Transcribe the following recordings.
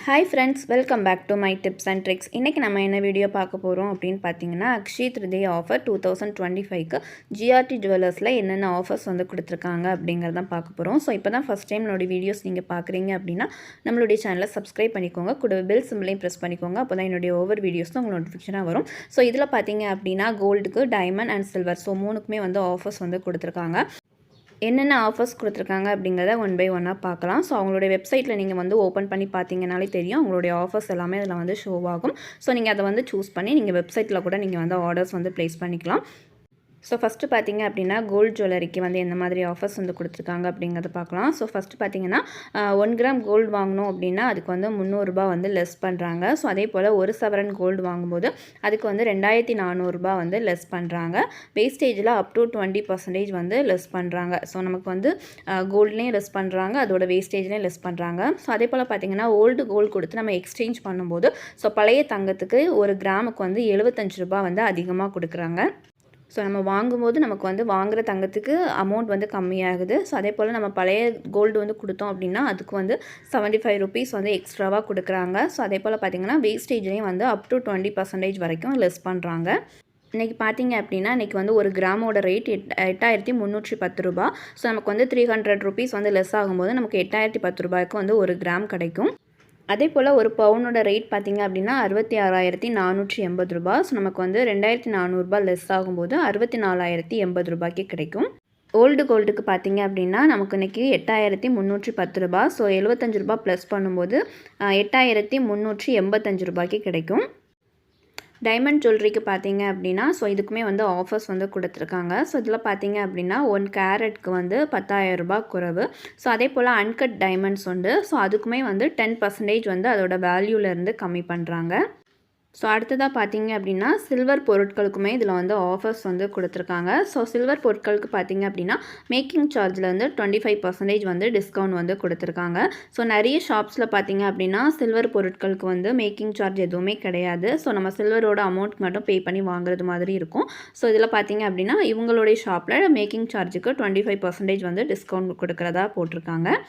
Hi friends, welcome back to my tips and tricks. இன்னைக்கு நம்ம என்ன வீடியோ பார்க்க போறோம் அப்படினு பாத்தீங்கன்னா அக்ஷய திருதியை ஆஃபர் 2025 க்கு GRT ஜுவல்லர்ஸ்ல என்னென்ன ஆஃபர்ஸ் வந்து கொடுத்திருக்காங்க அப்படிங்கறத பார்க்க போறோம். சோ இப்போதான் ஃபர்ஸ்ட் டைம் நம்மளுடைய வீடியோஸ் நீங்க பார்க்கறீங்க அப்படினா நம்மளுடைய சேனலை சப்ஸ்கிரைப் பண்ணிக்கோங்க. கூடவே பெல் சிம்பலையும் பிரஸ் பண்ணிக்கோங்க. அப்பதான் என்னுடைய ஒவ்வொரு வீடியோஸ் உங்களுக்கு நோட்டிஃபிகேஷனா வரும். சோ இதுல பாத்தீங்க அப்படினா கோல்டுக்கு டைமண்ட் அண்ட் சில்வர் சோ மூணுக்குமே வந்து ஆஃபர்ஸ் வந்து கொடுத்திருக்காங்க. என்னென்ன ஆஃபர்ஸ் கொடுத்துருக்காங்க அப்படிங்கிறத ஒன் பை ஒன்னாக பார்க்கலாம். ஸோ அவங்களுடைய வெப்சைட்டில் நீங்கள் வந்து ஓப்பன் பண்ணி பார்த்தீங்கனாலே தெரியும் அவங்களுடைய ஆஃபர்ஸ் எல்லாமே அதில் வந்து ஷோ ஆகும். ஸோ நீங்கள் அதை வந்து சூஸ் பண்ணி நீங்கள் வெப்சைட்டில் கூட நீங்கள் வந்து ஆர்டர்ஸ் வந்து ப்ளேஸ் பண்ணிக்கலாம். ஸோ ஃபஸ்ட்டு பார்த்தீங்க அப்படின்னா கோல்டு ஜுவல்லரிக்கு வந்து எந்த மாதிரி ஆஃபர்ஸ் வந்து கொடுத்துருக்காங்க அப்படிங்கிறத பார்க்கலாம். ஸோ ஃபஸ்ட்டு பார்த்தீங்கன்னா 1 கிராம் கோல்டு வாங்கணும் அப்படின்னா அதுக்கு வந்து 300 ரூபா வந்து லெஸ் பண்ணுறாங்க. ஸோ அதே போல் 1 சவரன் கோல்டு வாங்கும்போது அதுக்கு வந்து 2400 ரூபா வந்து லெஸ் பண்ணுறாங்க. வேஸ்டேஜில் அப் டு 20% வந்து லெஸ் பண்ணுறாங்க. ஸோ நமக்கு வந்து கோல்ட்லேயும் லெஸ் பண்ணுறாங்க, அதோட வேஸ்டேஜ்லேயும் லெஸ் பண்ணுறாங்க. ஸோ அதே போல் பார்த்தீங்கன்னா ஓல்டு கோல்டு கொடுத்து நம்ம எக்ஸ்சேஞ்ச் பண்ணும்போது ஸோ பழைய தங்கத்துக்கு ஒரு கிராமுக்கு வந்து 75 ரூபா வந்து அதிகமாக கொடுக்குறாங்க. ஸோ நம்ம வாங்கும்போது நமக்கு வந்து வாங்குகிற தங்கத்துக்கு அமௌண்ட் வந்து கம்மியாகுது. ஸோ அதே போல் நம்ம பழைய கோல்டு வந்து கொடுத்தோம் அப்படின்னா அதுக்கு வந்து 75 ருபீஸ் வந்து எக்ஸ்ட்ராவாக கொடுக்குறாங்க. ஸோ அதே போல் பார்த்திங்கன்னா வேஸ்டேஜ்லேயும் வந்து அப் டு 20% வரைக்கும் லெஸ் பண்ணுறாங்க. இன்றைக்கி பார்த்தீங்க அப்படின்னா இன்றைக்கி வந்து ஒரு கிராமோட ரேட் 8310 ரூபா. ஸோ நமக்கு வந்து 300 ருபீஸ் வந்து லெஸ் ஆகும்போது நமக்கு 8010 ரூபாய்க்கு வந்து ஒரு கிராம் கிடைக்கும். அதே போல் ஒரு பவுனோட ரேட் பார்த்திங்க அப்படின்னா 66,480 ரூபா. ஸோ நமக்கு வந்து 2400 ரூபா லெஸ் ஆகும்போது 64,080 ரூபாய்க்கு கிடைக்கும். ஓல்டு கோல்டுக்கு பார்த்திங்க அப்படின்னா நமக்கு இன்றைக்கி 8310 ரூபா. ஸோ 75 ரூபா ப்ளஸ் பண்ணும்போது 8385 ரூபாய்க்கு கிடைக்கும். டைமண்ட் ஜுவல்லரிக்கு பார்த்தீங்க அப்படின்னா ஸோ இதுக்குமே வந்து ஆஃபர்ஸ் வந்து கொடுத்துருக்காங்க. ஸோ இதில் பார்த்தீங்க அப்படின்னா 1 கேரட்க்கு வந்து 10,000 ரூபாய் குறைவு. ஸோ அதே போல் அன்கட் டைமண்ட்ஸ் உண்டு. ஸோ அதுக்குமே வந்து 10% வந்து அதோட வேல்யூலேருந்து கம்மி பண்ணுறாங்க. ஸோ அடுத்ததாக பார்த்தீங்க அப்படின்னா சில்வர் பொருட்களுக்குமே இதில் வந்து ஆஃபர்ஸ் வந்து கொடுத்துருக்காங்க. ஸோ சில்வர் பொருட்களுக்கு பார்த்தீங்க அப்படின்னா மேக்கிங் சார்ஜில் வந்து 25% வந்து டிஸ்கவுண்ட் வந்து கொடுத்துருக்காங்க. ஸோ நிறைய ஷாப்ஸில் பார்த்தீங்க அப்படின்னா சில்வர் பொருட்களுக்கு வந்து மேக்கிங் சார்ஜ் எதுவுமே கிடையாது. ஸோ நம்ம சில்வரோட அமௌண்ட் மட்டும் பே பண்ணி வாங்குறது மாதிரி இருக்கும். ஸோ இதில் பார்த்தீங்க அப்படின்னா இவங்களுடைய ஷாப்பில் மேக்கிங் சார்ஜுக்கு 25% வந்து டிஸ்கவுண்ட் கொடுக்குறதா போட்டிருக்காங்க.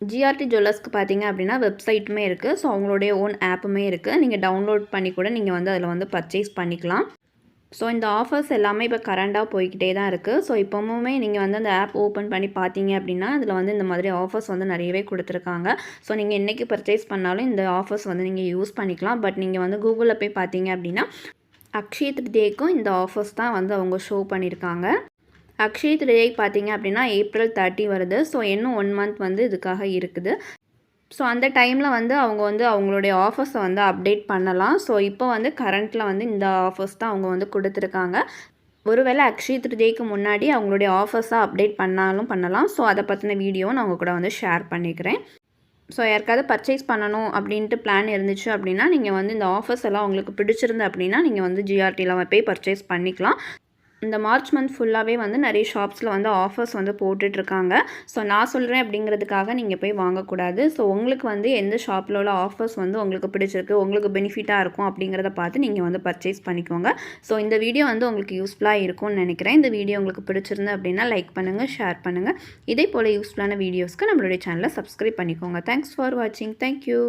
GRT ஜுவல்லர்ஸ்க்கு பார்த்தீங்க அப்படின்னா வெப்சைட்டுமே இருக்குது. ஸோ அவங்களுடைய ஓன் ஆப்புமே இருக்குது. நீங்கள் டவுன்லோட் பண்ணி கூட நீங்கள் வந்து அதில் வந்து பர்ச்சேஸ் பண்ணிக்கலாம். ஸோ இந்த ஆஃபர்ஸ் எல்லாமே இப்போ கரண்டாக போய்கிட்டே தான் இருக்குது. ஸோ இப்போவுமே நீங்கள் வந்து அந்த ஆப் ஓப்பன் பண்ணி பார்த்தீங்க அப்படின்னா அதில் வந்து இந்த மாதிரி ஆஃபர்ஸ் வந்து நிறையவே கொடுத்துருக்காங்க. ஸோ நீங்கள் என்றைக்கு பர்ச்சேஸ் பண்ணாலும் இந்த ஆஃபர்ஸ் வந்து நீங்கள் யூஸ் பண்ணிக்கலாம். பட் நீங்கள் வந்து கூகுளில் போய் பார்த்தீங்க அப்படின்னா அக்ஷய திருதியைக்கும் இந்த ஆஃபர்ஸ் தான் வந்து அவங்க ஷோ பண்ணியிருக்காங்க. அக்ஷய திருதியை பார்த்தீங்க அப்படின்னா ஏப்ரல் 30 வருது. ஸோ இன்னும் 1 மந்த் வந்து இதுக்காக இருக்குது. ஸோ அந்த டைமில் வந்து அவங்க வந்து அவங்களுடைய ஆஃபர்ஸை வந்து அப்டேட் பண்ணலாம். ஸோ இப்போ வந்து கரண்ட்டில் வந்து இந்த ஆஃபர்ஸ் தான் அவங்க வந்து கொடுத்துருக்காங்க. ஒருவேளை அக்ஷய திருதியைக்கு முன்னாடி அவங்களுடைய ஆஃபர்ஸை அப்டேட் பண்ணாலும் பண்ணலாம். ஸோ அதை பற்றின வீடியோவும் நான் உங்கள் கூட வந்து ஷேர் பண்ணிக்கிறேன். ஸோ யாருக்காவது பர்ச்சேஸ் பண்ணணும் அப்படின்ட்டு பிளான் இருந்துச்சு அப்படின்னா நீங்கள் வந்து இந்த ஆஃபர்ஸ் எல்லாம் உங்களுக்கு பிடிச்சிருந்து அப்படின்னா நீங்கள் வந்து GRTயில் போய் பர்ச்சேஸ் பண்ணிக்கலாம். இந்த மார்ச் மந்த் ஃபுல்லாகவே வந்து நிறைய ஷாப்ஸில் வந்து ஆஃபர்ஸ் வந்து போட்டுட்ருக்காங்க. ஸோ நான் சொல்கிறேன் அப்படிங்கிறதுக்காக நீங்கள் போய் வாங்கக்கூடாது. ஸோ உங்களுக்கு வந்து எந்த ஷாப்பில் உள்ள ஆஃபர்ஸ் வந்து உங்களுக்கு பிடிச்சிருக்கு, உங்களுக்கு பெனிஃபிட்டாக இருக்கும் அப்படிங்கிறத பார்த்து நீங்கள் வந்து பர்ச்சேஸ் பண்ணிக்கோங்க. ஸோ இந்த வீடியோ வந்து உங்களுக்கு யூஸ்ஃபுல்லாக இருக்கும்னு நினைக்கிறேன். இந்த வீடியோ உங்களுக்கு பிடிச்சிருந்து அப்படின்னா லைக் பண்ணுங்கள், ஷேர் பண்ணுங்கள். இதே போல் யூஸ்ஃபுல்லான வீடியோஸ்க்கு நம்மளுடைய சேனலை சப்ஸ்கிரைப் பண்ணிக்கோங்க. தேங்க்ஸ் ஃபார் வாட்சிங். தேங்க்யூ.